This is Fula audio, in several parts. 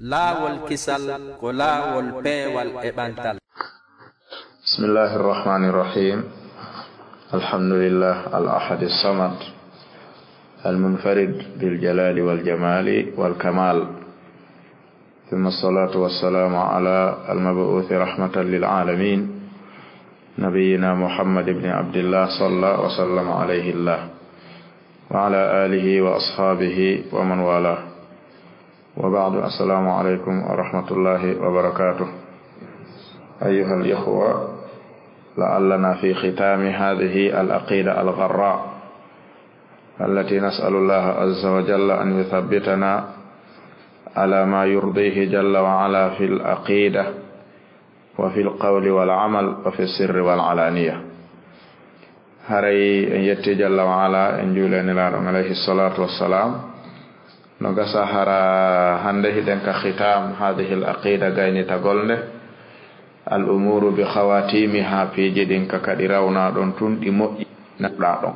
laawol kisal ko laawol peewal e ɓantal. Bismillahi irrahmani irrahim. Alhamdulillah al-ahad as-samad al-munfarid bil-jalali wal-jamali wal-kamal. ثم الصلاة والسلام على المبعوث رحمة للعالمين نبينا محمد بن عبد الله صلى وسلم عليه الله وعلى آله وأصحابه ومن والاه. وبعد، السلام عليكم ورحمة الله وبركاته. أيها الإخوة، لعلنا في ختام هذه العقيدة الغراء التي نسأل الله عز وجل أن يثبتنا على ما يرضيه جل وعلا في العقيدة وفي القول والعمل وفي السر والعلانية. هري أن يتي جل وعلا أن جولين عليه الصلاة والسلام نغسا هرا هنده دنك ختام هذه العقيدة غيني تقولن الأمور بخواتيمها في جدنك كدراونا دون تندي مؤي نقلادون.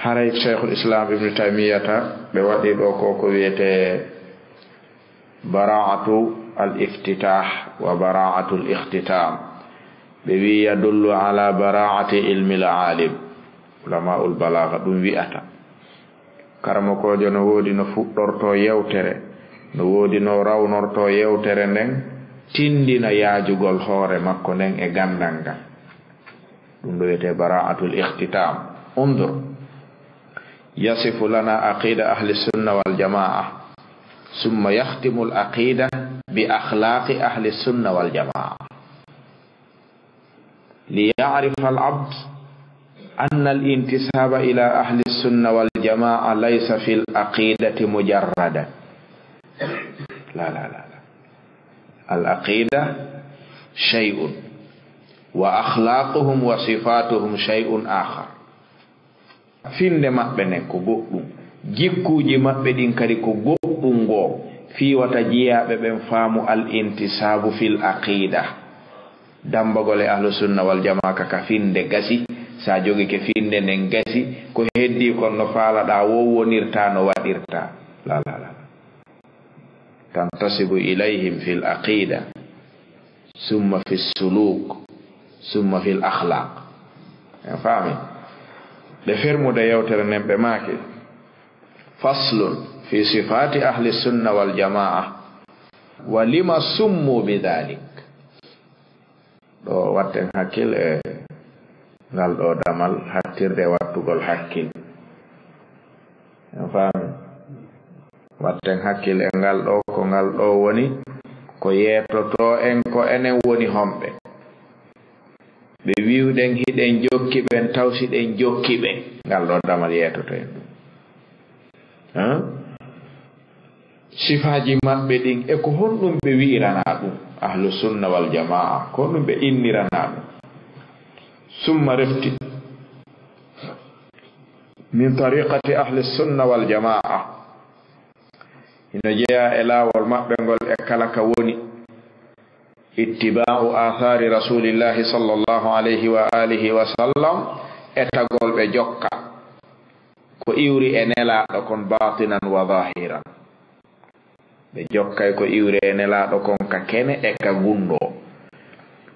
هري شيخ الإسلام ابن تيمية بوادي دوكو ويته براعة الافتتاح وبراعة الاختتام، بوي يدل على براعة علم العالم. علماء البلاغة دون ويأتا karamo jo no wodi no fuddorto yewtere, no wodi no rawnorto yewtere nden tindina yaajugol hoore makko nden e gandanga. Dum do wete bara'atul ikhtitam. Undur yasifu lana aqida ahli sunna wal jamaa'ah summa yahtimu al aqida bi akhlaqi ahli sunna wal jamaa'ah liya'rifa al 'abd أن الانتساب إلى أهل السنة والجماعة ليس في العقيدة مجردا. لا لا لا لا، العقيدة شيء وأخلاقهم وصفاتهم شيء آخر. فين ما بينك وبوم جيكو جماعة بدين كاريكو بومغو في وتجيا بين فامو الانتساب في العقيدة. دامبغول أهل السنة والجماعة كفين دغاسي sa jogi ke finde nen gasi ko heddi kon no faala da wo wonirta no wadirta. La la la, tantasibu ilayhim fil aqida summa fis suluk summa fil akhlaq. En fami de fermo de yawtere nembe make faslun fi sifati ahli sunna wal jamaa wa lima summu bidhalik. Do watten hakkil ngal do damal hattirde wattugol hakkil. En faami watten hakkil e ngal do ko ngal do woni ko yetoto en ko enen woni hombe be wiwden hiden jokki ben tawsiden jokki be. Ngal do damal yetoto en sifaji mabbe din e ko hondum be wiirana dum ahlu sunna wal jamaa, ko dum be innirana dum. ثم رفتي من طريقة أهل السنة والجماعة إن جاء إلى والمقبل إكلك وني اتباع آثار رسول الله صلى الله عليه وآله وسلم اتقول بجوكا كو إيوري إنلا لكم باطنا وظاهرا. بجوكا كو إيوري إنلا لكم ككين إكا غندو.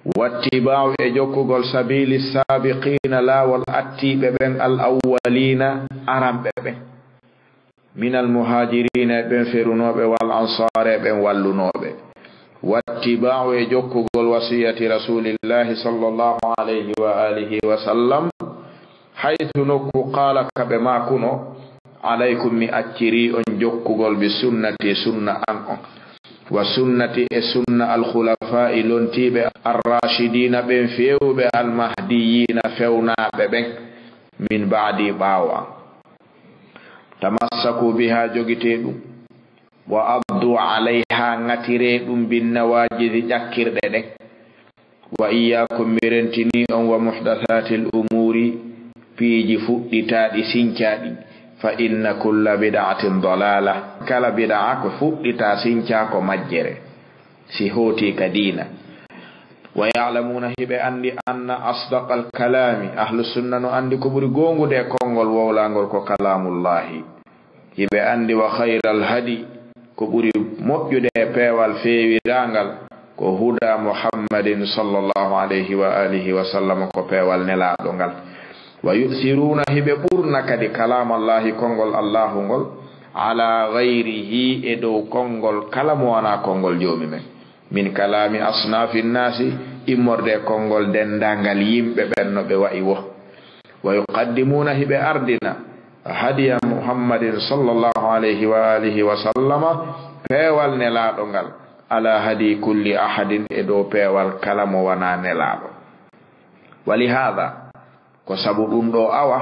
واتباع اجوكو سبيل السابقين لا والاتي بين الاولين ارم بين من المهاجرين بين فرنوب والانصار بين والنوب. واتباع اجوكو وصيه رسول الله صلى الله عليه واله وسلم حيث نكو قال كبما كنو عليكم مأجري ان جوكو بسنتي سنه ان وسنة السنة الخلفاء لنتيب الراشدين بن فيوب المهديين فونا بن من بعد باوا تمسكوا بها جوجتيدو وأبدوا عليها نتيريدم بالنواجذ جكر دين. وإياكم مرنتني ومحدثات الأمور في جفوء تادي سنكادي فإن كل بدعة ضلالة. كلا بدعة فوق تاسينكا كمجرة سيهوتي كدينة. ويعلمون هبه أن أصدق الكلام أهل السنة أندي كبري غونغو دي كونغول وولانغول كلام الله. هبه أندي وخير الهدي ko ɓuri moƴƴude peewal feewirangal ko huda muhammadin sallallahu alayhi wa alihi wa sallam ko peewal nelaaɗo ngal wa yusiruna hiɓe ɓurna kadi kalamallahi konngol allahu ngol ala gayrihi e dow konngol kala mo wona konngol joomi men min kalami asnafi nnasi immorde konngol dendangal yimɓe ɓen no ɓe wa'i wo wa yuqaddimuna hiɓe ardina hadiya muhammadin sallallahu alayhi wa alihi wa sallama peewal nelaaɗo ngal ala hadi kulli ahadin e dow peewal kala mo wana nelaaɗo wali hada ko sabu ɗum ɗo awa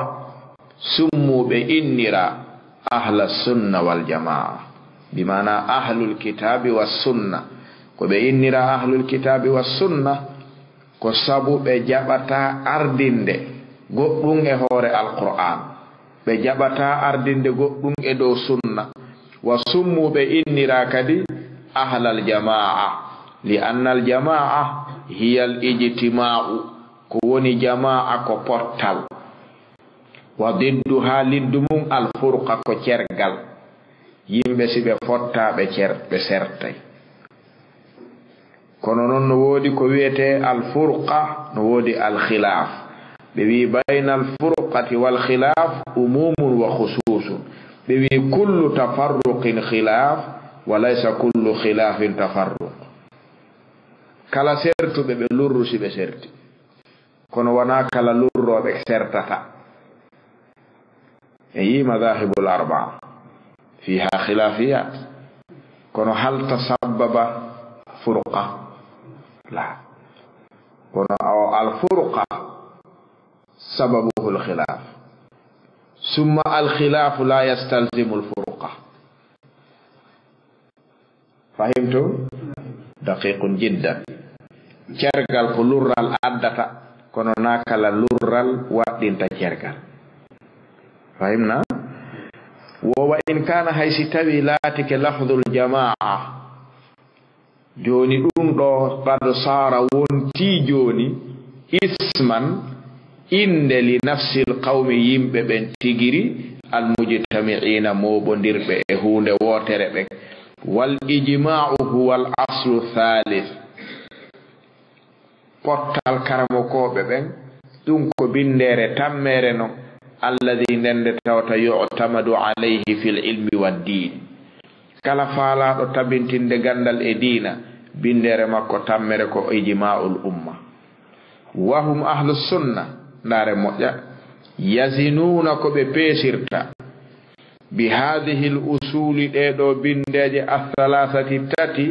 summuɓe innira ahla sunna wal jamaa bimana ahlul kitabi was sunna ko ɓe innira ahlul kitabi was sunna ko sabu ɓe jaɓata ardinde goɗɗum e hoore alqur'an ɓe jaɓata ardinde goɗɗum e dow sunna wa summuɓe innira kadi ahlal jamaa li anna al jamaa hiya al ijtima'u ko woni jamaa ko portal wa diddu ha liddu mum al furqa ko cergal yimɓe si ɓe fotta ɓe sertay kono noon no woodi ko wiyete al furqa no woodi al khilaf ɓe wi bayna al furqati wal khilaf umumun wa khususun ɓe wi kullu tafarruqin khilaf wa laysa kullu khilafin tafarruq kala sertuɓe ɓe lurru si ɓe serti kono wona kala lurroɓe sertata e yi madahibul arbaa fiha khilafiyat kono hal tasabbaba furqa la kono al furqa sababuhu al khilaf summa al khilaf la yastalzimu al furqa fahimtum daqiqun jiddan cergal ko lurral addata kono na kala lurral waɗinta cergal fahimna wa in kana haysi tawi laatike lafdul jamaa joni ɗum ɗo qad sara wonti joni isman inde li nafsi alqawmi yimɓe ɓen tigiri almujtami'ina moɓodirɓe e hunde wotere ɓe wal ijma'u huwa al aslu thalith pottal karamokoɓe ɓen ɗum ko bindere tammere non alladhi ndende tawta yu'tamadu alayhi fil ilmi wad din kala faalaɗo tabintinde gandal e diina bindere makko tammere ko ijma'ul umma wa hum ahlus sunna ndare moƴƴa yazinuna ko ɓe peesirta bi hadhihi al usuli ɗeɗo bindeje athalathati tati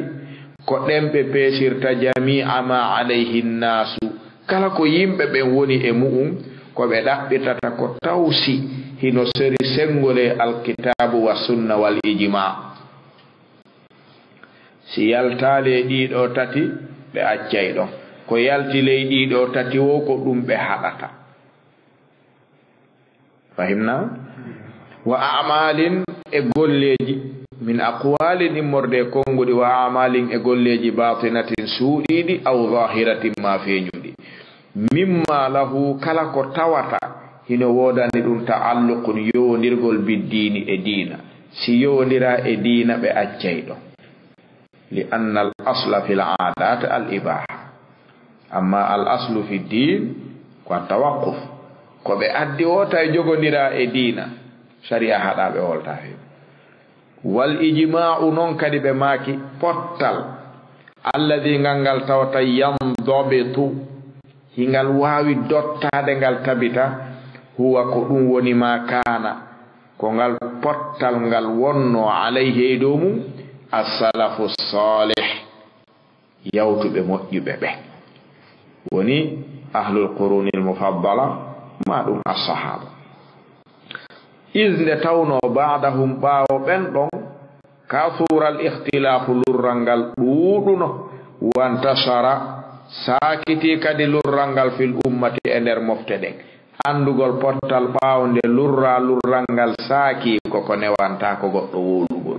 ko ɗemɓe peesirta jami'a ma alayhi nnasu kala ko yimɓe ɓen woni e mu'um ko ɓe ɗaɓɓitata ko tawsi hino seri sengole alkitabu wa sunna wal ijma si yaltale ɗiɗo tati ɓe accay ɗon ko yalti ley ɗiɗo tati wo ko ɗum ɓe haɗata fahimna wa a'malin e golleji min aqwalin immorde konguɗi wa a'malin e golleji batinatin suuɗiɗi aw zahiratin ma feeñuɗi mimma lahu kala ko tawata hino wodani ɗum ta'alluqun yowdirgol biddini e diina si yowdira e diina ɓe accay ɗon li anna al asla fil aadat al ibaha amma al aslu fi din ko tawaqquf ko ɓe addi wota e jogodira e diina sharia haɗaɓe wolta fe wal ijma'u non kadi ɓe maaki pottal alladhi ngal tawta yandabitu hingal wawi dottade ngal tabita huwa ko ɗum woni ma kana ko ngal pottal ngal wonno alayhi e dow mum as-salafu salih yawtuɓe moƴƴuɓe ɓe woni ahlul quruni al mufaddala ma ɗum as-sahaba isnde tawno ba'dahum ɓaawo ɓen ɗon kasural ikhtilafu lurrangal ɗuuɗuno wantashara sakiti kadi lurrangal fil ummati e nder mofte ɗen andugol pottal ɓaawo nde lurrangal saaki koko newanta ko goɗɗo wolugo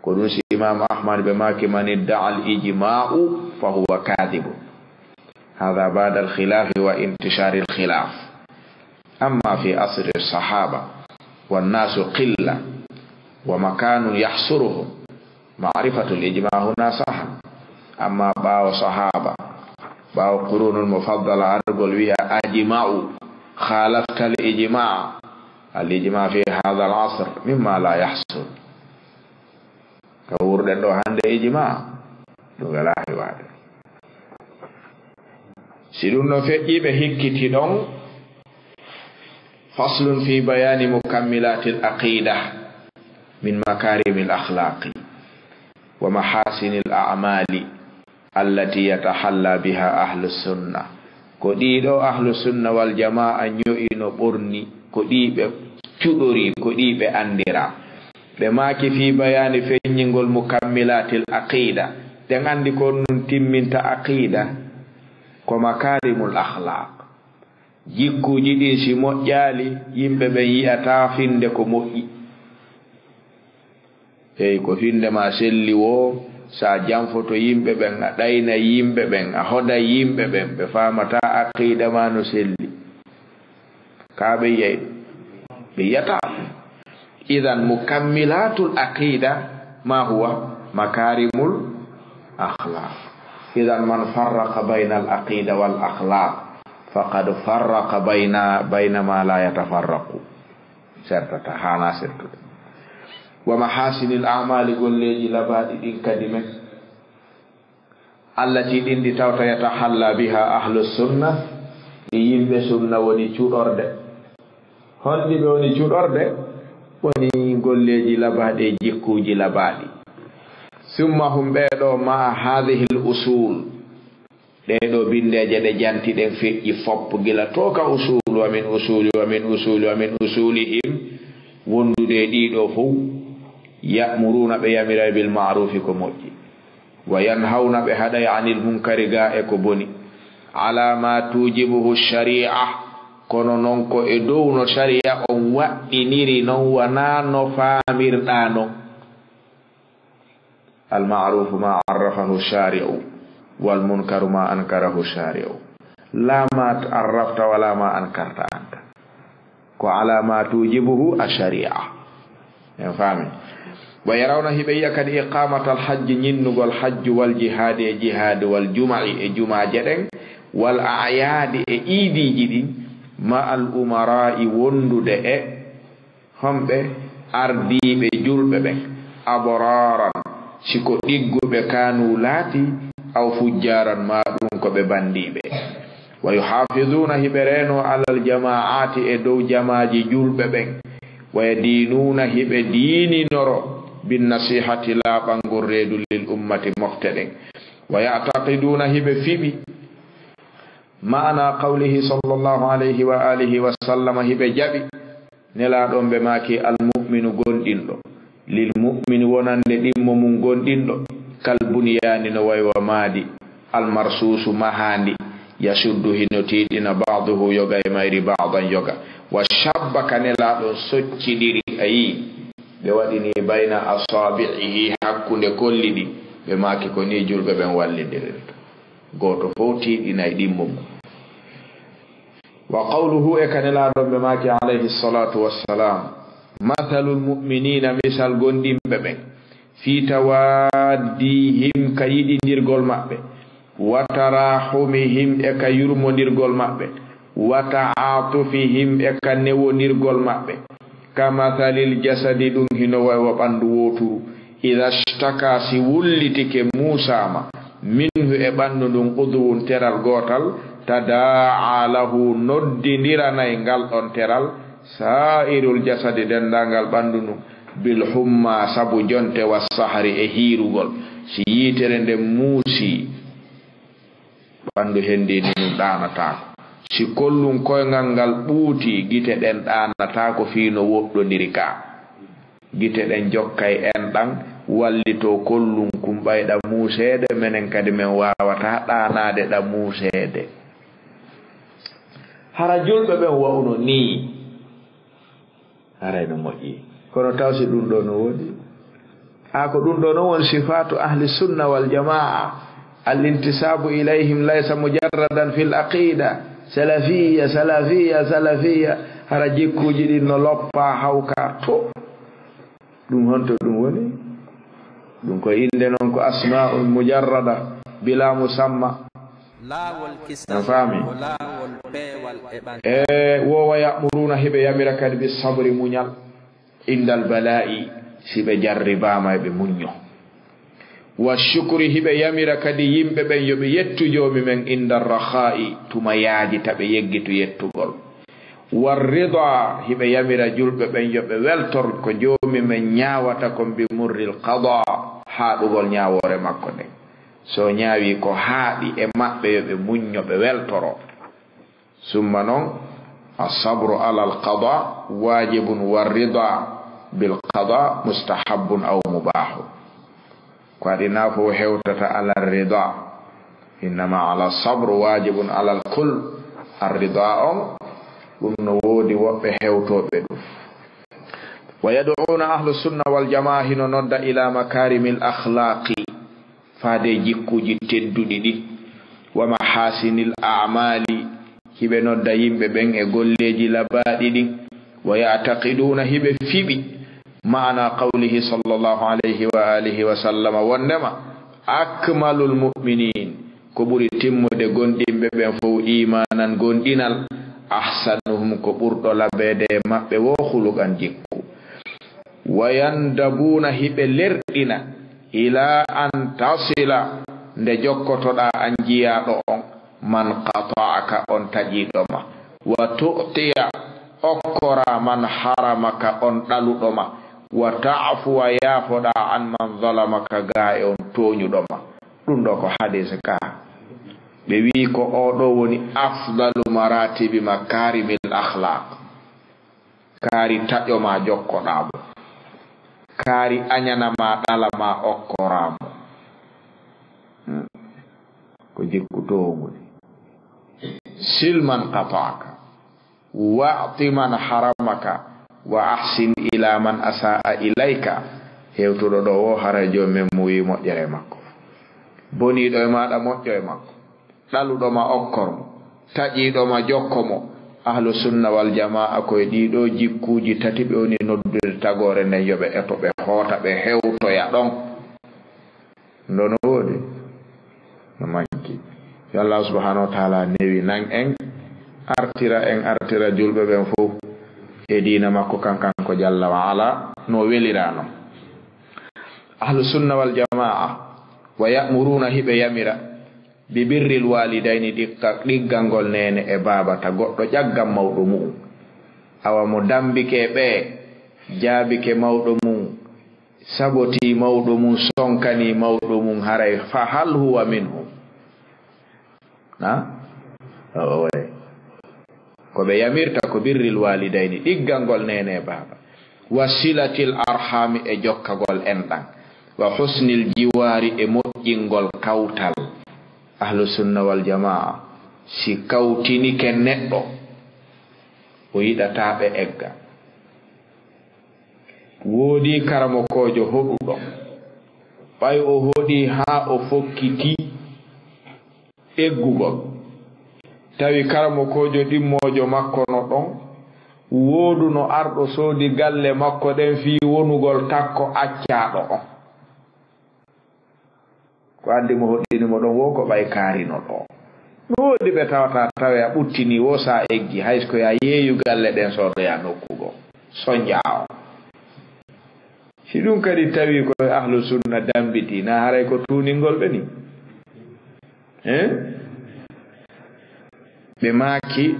ko ɗum si imam ahmad ɓe maki man idda'a al ijma'u fa huwa kadhibu hadha ba'da al khilafi wa intishari al khilaf amma fi asri as-sahaba wan nasu qilla ومكان يحصرهم معرفة الإجماع هنا صح. أما باو صحابة باو قرون المفضلة أرقل ويا أجمعوا خالفت الإجماع. الإجماع في هذا العصر مما لا يحصل كورد دو هند إجماع دوغلاهي واد سيدون فجي بهكتي دون. فصل في بيان مكملات العقيدة من مكارم الأخلاق ومحاسن الأعمال التي يتحلى بها أهل السنة. كديدو أهل السنة والجماعة يؤينو برني كديب تدوري كديب أندرا بماكي في بيان فينينغول مكملات العقيدة dengan dikon timminta aqida ko makarimul akhlaq jikkuji ɗi si moƴƴaali yimɓe ɓen yi'ata finde ko moƴƴi. Eyi ko finde ma selli wo sa janfoto yimɓe ɓen a ɗayna yimɓe ɓen a hoda yimɓe ɓen ɓe famata aqida ma no selli ka ɓe yey ɓe yiyata. idan mukammilatul aqida ma huwa makarimul akhlaq. idan man farraqa bayna al aqida wal akhlaq faqad farraqa bayna ma la yatafarraqu sertata hana sertude. wa mahasinil a'mali golleji labadi din kadime allati din di tawta yatahalla biha ahlus sunnah yimbe sunna woni cuɗorde. holɗi ɓe woni cuɗorde woni golleji labadi jikkuji labadi. summa hum ɓeɗo ma hadhihi l usul ɗeɗo bindeje ɗe janti ɗen feƴƴi foppo gila to ka usul wa min usuli wa min usuli wa min usulihim wondude ɗiɗo fof. ya'muruna ɓe yamira bil ma'rufi ko moƴƴi wa yanhawna ɓe haɗay anil munkari ga e ko boni ala ma tujibuhu shari'a kono non ko e dow no shari'a on waɗɗiniri non wana no faamirɗa non. al ma'rufu ma arrafahu shari'u wal munkaru ma ankarahu shari'u la ma arrafta wala ma ankarta anta ko ala ma tujibuhu ash-shari'a en fami. ويرون هبيا كد إقامة الحج نينغو الحج والجهاد جهاد والجمع جمع جدن والأعياد إيدي جدين مع الأمراء وندد هم أردي بجلب أبرارا شكو ديغو بكانوا لاتي أو فجارا ما دونكو ببندي ويحافظون هبرينو على الجماعات إدو جماعة جلب ويدينون هب ديني نورو بالنصيحة لا بانغوريد للأمة مقتدين ويعتقدون هب فيبي معنى قوله صلى الله عليه وآله وسلم هب جبي نلا دون بماكي المؤمن غونديندو للمؤمن ونان ديم مون غونديندو كالبنيان نوي ومادي المرصوص مهاندي يشد هنوتيدنا بعضه يوغا مايري بعضا يوغا وشبك نلا دون سوتشيديري اي بوادني بين أصابعه حكون كل دي بماكي كوني جلب بن والدير غوتو فوتي إنا يديمم. وقوله إكن لا رب بماكي عليه الصلاة والسلام مثل المؤمنين مثل غنديم ببن في تواديهم كيدي نيرغول مابه وتراحمهم إكا يرمو نيرغول مابه وتعاطفهم إكا نيو نيرغول مابه كمثل الجسد دون هنا وباندو ووتو إذا اشتكى سي ولتك موسى منه اباندو دون قدو ترال غوتال تداعى له نديرنا ينغال اون ترال سائر الجسد دندانغال باندو بالحمى سابو جونte والسحر هيروغول سي ييترende موسي باندو هندي ني دانata si kollum koyngal ngal ɓuuti gite ɗen ɗanata ko fiino woɗɗodiri ka gite ɗen jokkay en ɗan wallito kollum kum ɓayɗa muuseede menen kadi men wawata ɗanade ɗa muuseede hara julɓe ɓen wawno ni harayno moƴƴi kono tawsi ɗum ɗo no woɗi ha ko ɗum ɗo no won sifatu ahli sunna wal jamaa al-intisabu ilayhim laysa mujarradan fil aqida salafiyya salafiyya salafiyya hara jikkuji ɗin no loppa hawka to ɗum honto ɗum woni ɗum ko inde noon ko asma'ul mujarrada bila musamma no faami wowa ya'muruna hiɓe yamira kadi bi sabri muñal indal bala'i siɓe jarribama eɓe muño wa shukri hiɓe yamira kadi yimɓe ɓen yoɓe yettu jomi men indal raha'i tuma yaaji taɓe yeggitu yettugol warrida hiɓe yamira julɓe ɓen yoɓe weltor ko jomi men ñawata kon bi murril qada haɗugol ñawore makko nden so ñaawi ko haaɗi e maɓɓe yoɓe muñño ɓe weltoro summa noon asabru ala alqada wajibun warrida bilqada mustahabun aw mubahu ko aɗi nafo hewtata ala rida innama ala sabru wajibun ala alkul arrida on ɗum no woodi woɓɓe hewtoɓe ɗum wa yad'una ahlu sunna wal jamaa hino nodda ila makarimil akhlaqi faade jikkuji tedduɗi ɗi wa mahasinil a'mali hiɓe nodda yimɓe ɓen e golleji labaɗi ɗi wa ya'taqiduna hiɓe fiɓi ma'ana qawlihi sallallahu alayhi wa alihi wa sallama wonnema akmalul mu'minin ko ɓuri timmude gonɗinɓe ɓen fof imanan gonɗinal ahsanuhum ko ɓurɗo labede maɓɓe wo hulukan jikku wa yandabuna hiɓe lerɗina ila an tasila nde jokkotoɗa an jiyaɗo on man qata'aka on taƴiɗoma wa tu'tiya okkora man haramaka on ɗaluɗoma wa ta'fu wa yafoɗa an man zalamaka ga e on toñuɗoma ɗum ɗo ko hadise ka ɓe wi ko oɗo woni afdalu maratibi makarimil akhlaq kaari taƴoma jokkoɗamo kaari añanama ɗalama okkoramo ko jikku to woni silman qata'aka wa'ti man haramaka wa ahsin ila man asa'a ilayka hewtuɗo ɗo o hara jomen mo wi moƴƴere makko boniɗo e maɗa moƴƴo e makko ɗaluɗoma okkormo taƴiɗoma jokkomo ahlu sunna wal jamaa koye ɗiɗo jikkuji tati ɓe woni noddude tagore nden yoɓe eto ɓe hoota ɓe hewtoya ɗon ndono woodi no manki yo Allah subhanahu wa ta'ala newi nan en artira julɓe ɓen fof e diina makko kankan ko jalla wa ala no welirano ahlu sunna wal jamaa wa ya'muruna hiɓe yamira bi birril walidayni ɗiggangol nene e babata goɗɗo ƴaggam mawɗo mum awa mo dambike ɓe jaabike mawɗo mum saboti mawɗo mum sonkani mawɗo mum haray fa hal huwa minhu ko ɓe yamirta ko birril walidayni ɗiggangol nene e baba wa silatil arhami e jokkagol enɗan wa husnil jiwari e moƴƴingol kawtal ahlu sunna wal jamaa si kawtini ken neɗɗo o yiɗataɓe egga woodi karamo kojo hoɗuɗo ɓay o hoɗi ha o fokkiti eggugol tawi karamo kojo ɗimmojo makko no ɗon woodu no arɗo soodi galle makko ɗen fi wonugol takko accaɗo on ko andi mo hoɗɗinimo ɗon wo ko ɓay kaarino ɗo no woodi ɓe tawata tawe a ɓuttini wo sa eggi haysko ya yeeyu galle ɗen sodoya nokkugo soñja o si ɗum kadi tawi ko ahlu sunna dambiti na haray ko tuningol ɓe ni ɓe maaki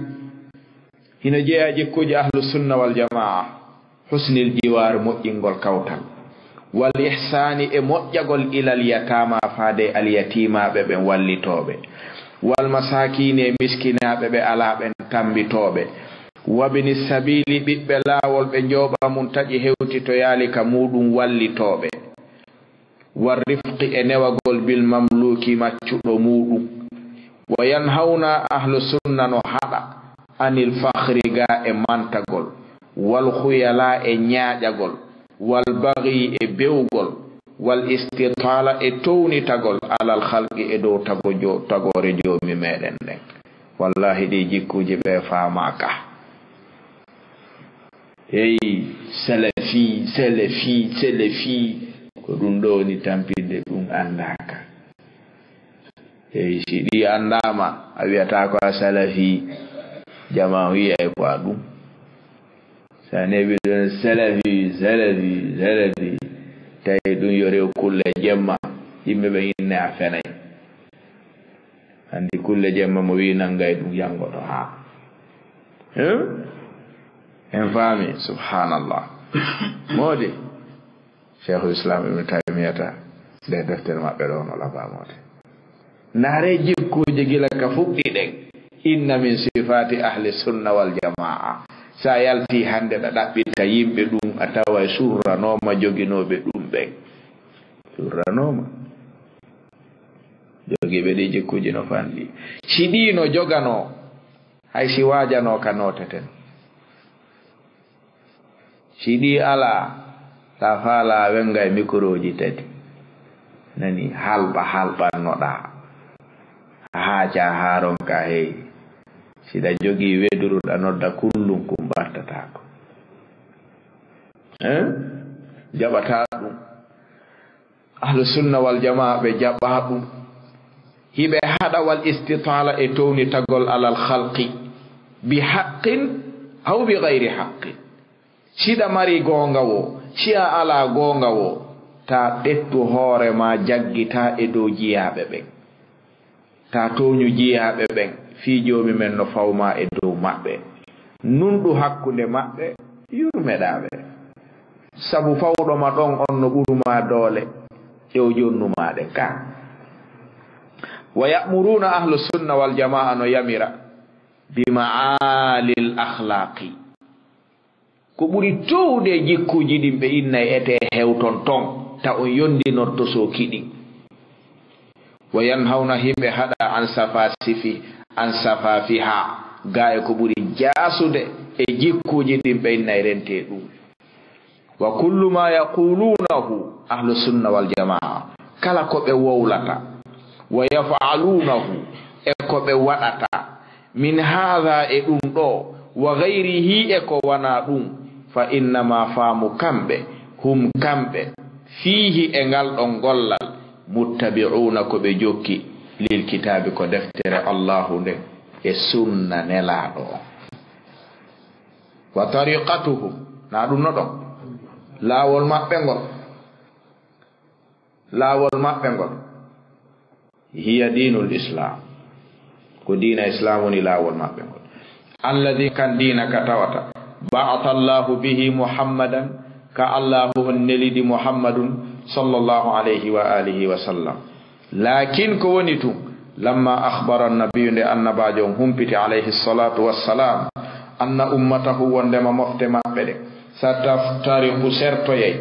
hino jeeya jikkuji ahlu sunna wal jamaa husnil jiwar moƴƴingol kawtal wal ihsani e moƴƴagol ilal yatama faade al yatimaɓe ɓen wallitoɓe wal masakine e miskinaɓe ɓe alaɓen tambitoɓe wabini sabili ɓiɓɓe laawol ɓe jooɓa mum taƴi hewti to yaali ka muɗum wallitoɓe war rifqi e newagol bil mamluki maccuɗo muɗum wa yanhawna ahlu sunna no haɗa anil fakhri ga e mantagol wal khuyala e ñaaƴagol wal baghi e bewgol wal istitala e townitagol alal khalqi e dow tagore joomi meɗen nden wallahi ɗi jikkuji ɓe faamaka hey salafi selefi ko ɗum ɗo ni tampinde ɗum andaka siɗi andama a wiyata ko a salafi jama wiyay ko a ɗum sa newi ɗon salafi tawi ɗum yore kulle jemma yimɓe ɓe inne a fenay andi kulle jemma mo wi nangay ɗum yangoto ha en faami subhanallah modi cheikhul islam ibn taymiyata nde deftere maɓɓe ɗo no labamode naare jikkuji gila ka fuɗɗi ɗen inna min sifati ahli sunna wal jamaa sa yalti hande ɗa ɗaɓɓita yimɓe ɗum a tawa surranoma joginoɓe ɗum ɓen surranoma jogiɓe ɗi jikkuji no fanɗi siɗi no jogano hay si wajano ka noteten siɗi ala ta faala wenga e microji tati nani halɓannoɗa haaca haron ka hey siɗa jogi weduruɗa nodda kullum kum ɓartatako jaɓata ɗum ahlu sunna wal jamaa ɓe jaɓa ɗum hiɓe haɗa wal istitala e towni tagol alal khalqi bi haqqin aw bi gayri haqqin siɗa mari gonga wo si'a ala gonga wo ta ɗettu hoore ma jaggita e dow jiyaɓe ɓen ta toñu jiyaɓe ɓen fi jomi men no fawma e dow maɓɓe nunɗu hakkunde maɓɓe yurmeɗaɓe sabu fawɗoma ɗon on no ɓuruma doole ƴew jonnumaɗe ka wa ya'muruna ahlu sunna wal jamaa no yamira bi ma'alil akhlaqi ko ɓuri towde jikkuji ɗin ɓe innay ete hewton ton ta on yondinorto so kiɗi wa yanhawna himɓe haɗa an safafiha ga e ko ɓuri jasude e jikkuji ɗin ɓe innay rente ɗum wa kullu ma yaqulunahu ahlu sunna wal jamaa kala ko ɓe wowlata wa yaf'alunahu e ko ɓe waɗata min hadha e ɗum ɗo wa gayrihi e ko wana ɗum fa innama faamu kamɓe hum kamɓe fihi e ngal ɗon gollal muttabi'una ko ɓe jokki lil kitabi ko deftere allahu nde e sunna nelaɗo wa tariqatuhum na ɗum no ɗon laawol maɓɓe ngol hiya dinul islam ko dina islam woni laawol maɓɓe ngol alladhi kan dina ka tawata ba'atha allahu bihi muhammadan ka allahu nelidi muhammadun sallallahu alayhi wa alihi wa sallam lakin ko woni tum lamma akhbara an-nabiyyu nde annabajo humpiti alayhi salatu wassalam anna ummatahu wondema mofte maɓɓe ɗe sataftariqu sertoyey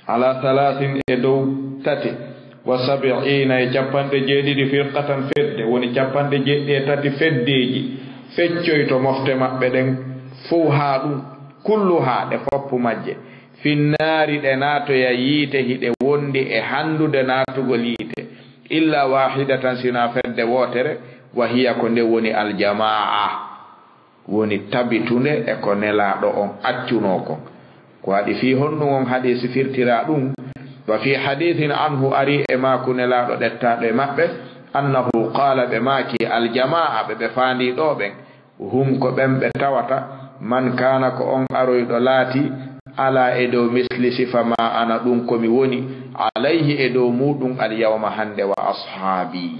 ala 30 e dow 3 wa 70 e capanɗe jeeɗiɗi firqatan fedde woni capanɗe jeeɗiɗi e 3 feddeji feccoy to mofte maɓɓe ɗen fof haa ɗum kulluha ɗe foppu majje finnaari ɗe naatoya yiite hiɗe wondi e handude naatugol yiite illa wahidatan sina fedde wootere wa hiya ko nde woni aljamaa woni tabitunde e ko nelaaɗo on accuno kon ko waɗi fi honnu on hadisi firtira ɗum wa fi hadithin anhu ari e maako nelaaɗo ɗettaɗo e maɓɓe annahu qala ɓe maaki aljamaa ɓe faandi ɗo ɓen hum ko ɓen ɓe tawata man kana ko on aroyɗo laati ala e dow misli sifa ma ana ɗum komi woni alayhi e dow muɗum alyawma hande wa ashaabi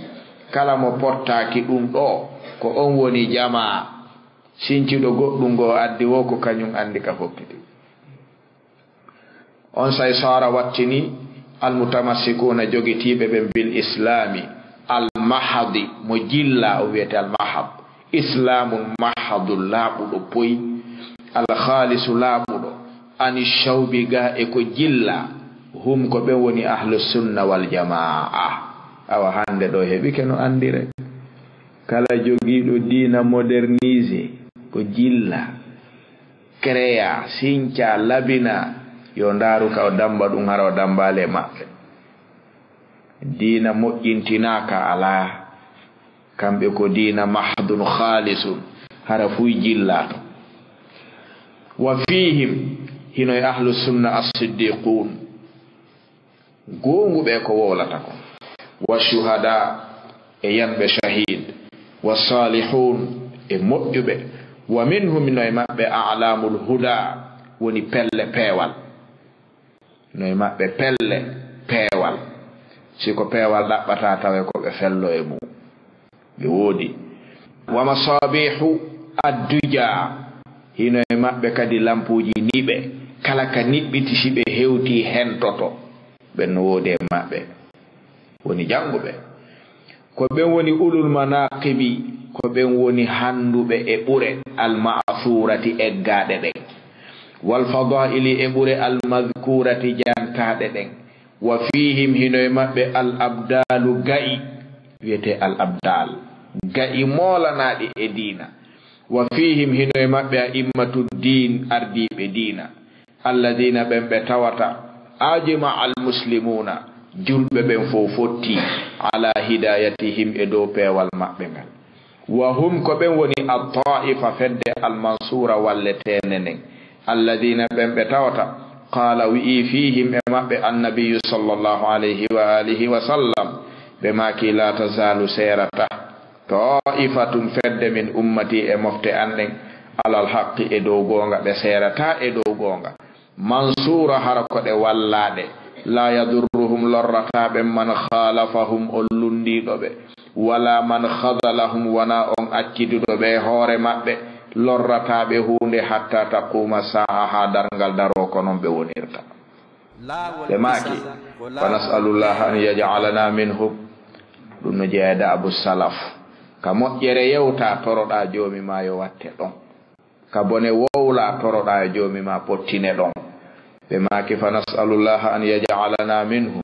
kala mo portaki ɗum ɗo ko on woni jamaa sinciɗo goɗɗum ngo addi wo ko kañum andi ka fokkiti on say sara wattini almutamassikuna jogitiɓe ɓen bil islami almahadi mo jilla o wiyete almahad islamun mahadul laaɓuɗo poyi alkhalisu laaɓuɗo ani shawbi ga e ko jilla hum ko ɓen woni ahlu sunna wal jamaa awa hande ɗo heɓi ke no andire kala jogiiɗo diina modernise ko jilla créa sinca labina yo ndaaru ka o damba ɗum hara o dambale maɓɓe diina moƴƴintinaka ala kamɓe ko diina mahdun khalisun hara fuy jillato wa fihim hino ahlu sunna as-siddiqun gongu be ko wolata ko wa shuhada e yanbe shahid wa salihun e moƴƴuɓe wa minhum no e maɓɓe a'lamul huda woni pelle peewal no e maɓɓe pelle peewal siko peewal ɗaɓɓata tawe ko ɓe fello e mum ɓe woodi wa masabihu adduja hino e maɓɓe kadi lampuji niɓe kala ka niɓɓiti si ɓe hewti hentoto ɓen no woodi e maɓɓe woni janguɓe ko ɓen woni ulul manaqibi ko ɓen woni handuɓe e ɓure alma'thurati eggaɗe ɗen wal fadaili e ɓure almadhkurati jantaɗe ɗen wa fihim hino e maɓɓe al abdalu ga'i wiyete al abdal ga'i molanaɗi e dina wa fihim hino e maɓɓe a immatu din ardiɓe dina alladina ɓen ɓe tawata ajma al muslimuna julɓe ɓen fo fotti ala hidayatihim e dow peewal maɓɓe ngal wa hum ko ɓen woni at-ta'ifa fedde al-mansura walletene nen alladina ɓen ɓe tawata qala wi'i fihim e maɓɓe annabiyu sallallahu alayhi wa alihi wa sallam ɓe maki la tazalu serata ta'ifatun fedde min ummati e mofte anden alal haqqi e dow gonga ɓe serata e dow gonga mansura hara ko ɗe wallaɗe la yadurruhum lorrataɓe man khalafahum o lundiɗoɓe wala man khadalahum wana on acciduɗo ɓe hoore maɓɓe lorrataɓe hunde hatta taquma sa'a ha dargal daro ko non ɓe wonirta ɓe maki wa nas'alullaha an yaj'alana minhum ɗum no jeeyda abu salaf ka moƴƴere yewta toroɗa joomi ma yo watte ɗon ka bone wowla toroɗa e joomi ma pottine ɗon ɓe maki fa nas'alullaha an yaj'alana minhum